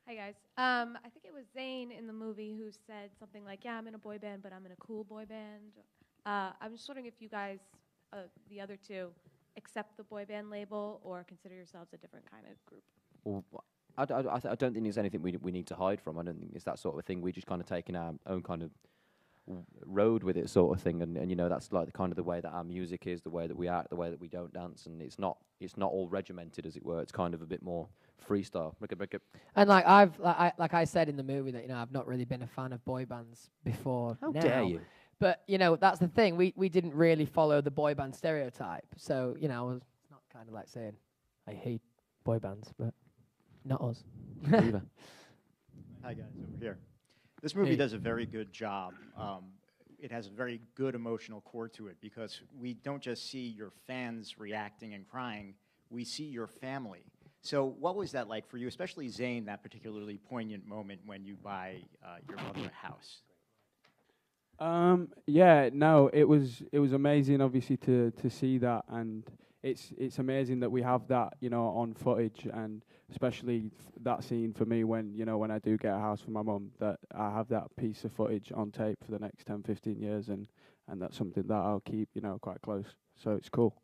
Hi guys. I think it was Zayn in the movie who said something like, "Yeah, I'm in a boy band, but I'm in a cool boy band." I'm just wondering if you guys, the other two, accept the boy band label or consider yourselves a different kind of group. Well, I don't think there's anything we need to hide from. I don't think it's that sort of thing. We just kind of taking our own kind of road with it, sort of thing. And you know, that's like the kind of the way that our music is, the way that we act, the way that we don't dance, and it's not all regimented, as it were. It's kind of a bit more freestyle. And like I said in the movie that I've not really been a fan of boy bands before. How now. dare you? But that's the thing. We didn't really follow the boy band stereotype. So it's not kind of like saying I hate boy bands, but not us. Hi guys, over here. This movie does a very good job. It has a very good emotional core to it because we don't just see your fans reacting and crying, we see your family. So what was that like for you, especially Zayn, that particularly poignant moment when you buy your mother a house? It was amazing, obviously, to see that, and it's amazing that we have that, on footage, and especially that scene for me when I do get a house for my mum, that I have that piece of footage on tape for the next 10, 15 years, and that's something that I'll keep, quite close. So it's cool.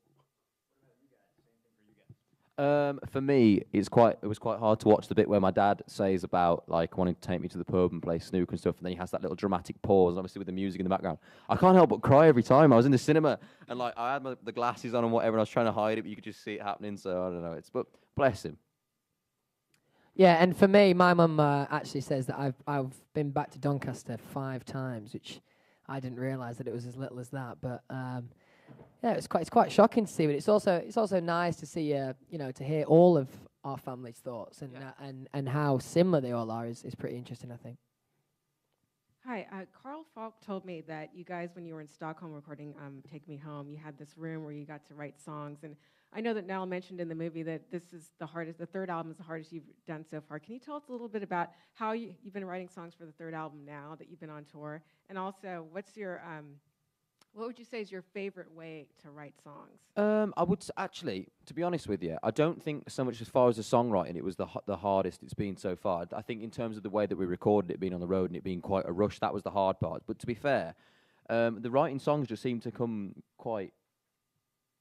For me, it was quite hard to watch the bit where my dad says about like wanting to take me to the pub and play snooker and stuff, and then he has that little dramatic pause, obviously with the music in the background. I can't help but cry every time. I was in the cinema and like I had the glasses on and whatever, and I was trying to hide it, but you could just see it happening. So I don't know. But bless him. Yeah, and for me, my mum actually says that I've been back to Doncaster 5 times, which I didn't realise that it was as little as that, but. Yeah, it's quite shocking to see, but it's also nice to see to hear all of our family's thoughts and how similar they all are is pretty interesting, I think. Hi, Carl Falk told me that you guys, when you were in Stockholm recording "Take Me Home," you had this room where you got to write songs, and I know that Nell mentioned in the movie that this is the hardest. The third album is the hardest you've done so far. Can you tell us a little bit about how you've been writing songs for the third album now that you've been on tour, and also what would you say is your favorite way to write songs? I would actually, to be honest with you, I don't think so much as far as the songwriting, it was the hardest it's been so far. I think in terms of the way that we recorded it, being on the road and it being quite a rush, that was the hard part. But to be fair, the writing songs just seemed to come quite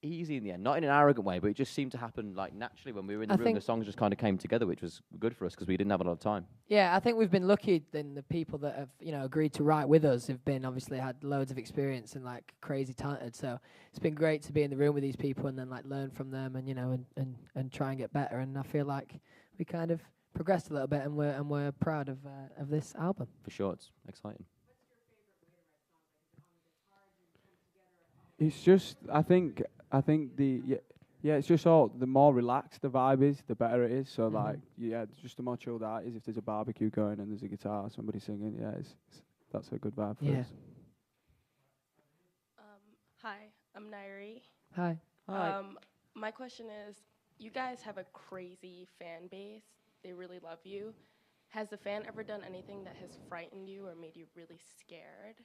easy in the end. Not in an arrogant way, but it just seemed to happen like naturally when we were in the room. The songs just kind of came together, which was good for us because we didn't have a lot of time. Yeah, I think we've been lucky. Then the people that have agreed to write with us have been obviously had loads of experience and like crazy talented. So it's been great to be in the room with these people and then like learn from them and try and get better. And I feel like we kind of progressed a little bit and we're proud of this album. For sure, it's exciting. It's just I think it's just all the more relaxed the vibe is, the better it is. So just the more chilled out is. If there's a barbecue going and there's a guitar, somebody singing, that's a good vibe for us. Hi, I'm Nairi. Hi. My question is, you guys have a crazy fan base. They really love you. Has a fan ever done anything that has frightened you or made you really scared?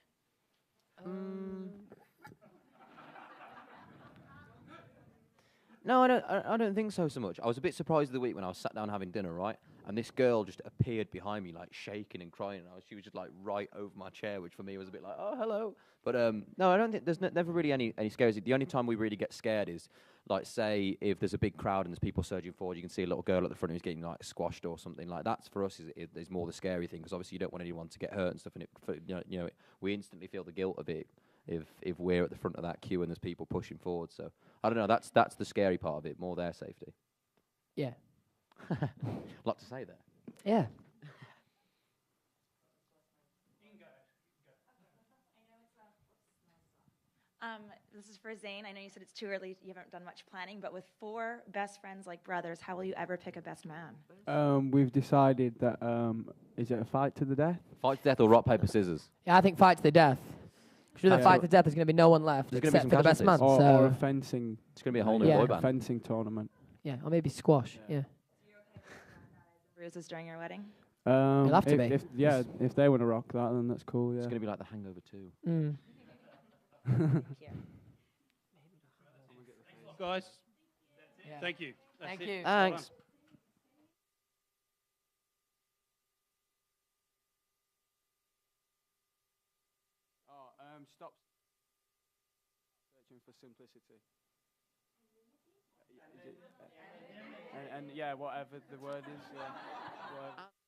No, I don't think so much. I was a bit surprised the week when I was sat down having dinner, right? And this girl just appeared behind me, like shaking and crying. She was just like right over my chair, which for me was a bit like, oh, hello. But no, I don't think there's never really any scares. The only time we really get scared is, like, say, if there's a big crowd and there's people surging forward, you can see a little girl at the front who's getting like squashed or something. Like that's for us is more the scary thing because obviously you don't want anyone to get hurt and stuff. And we instantly feel the guilt of it if we're at the front of that queue and there's people pushing forward. So I don't know. That's the scary part of it, more their safety. Yeah. A lot to say there. Yeah. This is for Zayn. I know you said it's too early, you haven't done much planning, but with 4 best friends like brothers, how will you ever pick a best man? We've decided that is it a fight to the death? Fight to death or rock, paper, scissors? Yeah, I think fight to the death. Because the fight to death, there's going to be no one left except for the best man. Or a fencing. It's going to be a whole new boy band. A fencing tournament. Yeah, or maybe squash. Yeah. Bruises during your wedding? You'll have to be. If they want to rock that, then that's cool. Yeah. It's going to be like The Hangover 2. Guys, thank you. Thank you. Thanks. Stop searching for simplicity. Is it, and yeah, whatever the word is. Yeah, whatever.